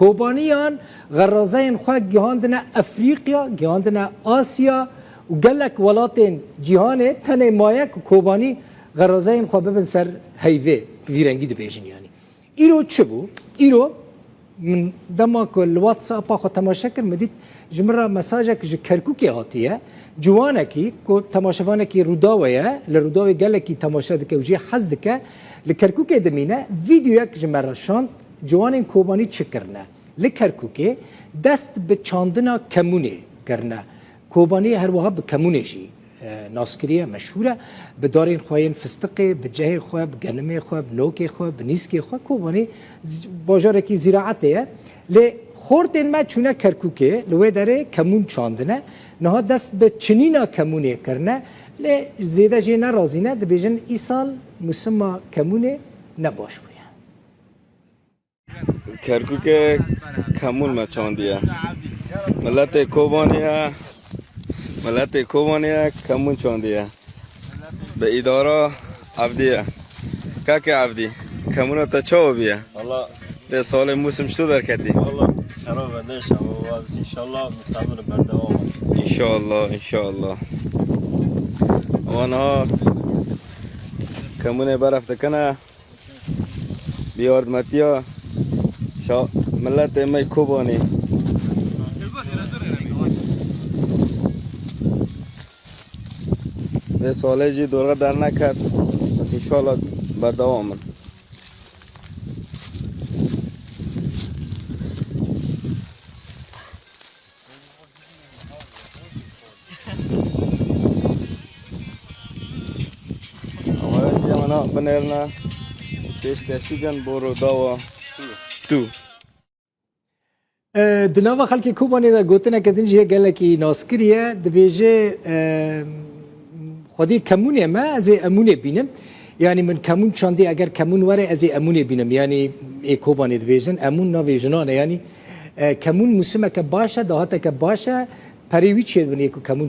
كوبانيان غرازين خوا جهاندنا افريقيا جهاندنا اسيا وقالك ولاتين جهانه تنه مايك كوباني غرازين خوا ببن سر هيفي فيرنجي دبيجن يعني ايرو تشبو ايرو من دماغ الواتساب اخو تماشاكر مديت جمره مساجك كركوكي هاتيه جوانكي كو تماشافانكي روداويه لروداوي قالكي تماشا دك وجي حزدك لكركوكي دمينه فيديوك جمره شانت جوانين كوباني تشكرنا لكركوكي دست بچاندنا كموني کرنا كوباني هر وها بكموني جي ناسكريه مشهوره بدارين خوين فستقي بجهه خو بجنمه خو بنوكي خو بنيسكي خو كوباني باجاركي زراعته ل خورتن ما چونه کرکوکه لوی داره کمون چاندنه نه دست به چنینا کمونه کرنه ل زیاده جی نرازینه دبیجن ایسال مسما کمونه نباش بویا کرکوکه کمون ما چاندیه ملت کوبانیه کمون چاندیه به اداره عبدیه که عبدی کمونه تا چاو بیه والله به سال موسم شتو در کتی والله خراب نشه و ان شاء الله مستمر بردوام ان شاء الله وانا کمونه برفته کنه بیاردمتیا ملت می کوبانی به ساله جی دورغه در نکرد پس ان شاء الله بردوام بنرنا پیش کشیدن برو داوا تو دناوا خلکی کوبانی دا گوتنه کدین جه گلکی ناسکریه دبیجه خودی کمونه ما از امونه بینم یعنی من کمون چاندی اگر کمون وره از امونه بینم یعنی ای کوبانی دبیجن امون ناوی جنانه یعنی کمون موسمه که باشه دهاته که باشه پریوی چید بینی که کمون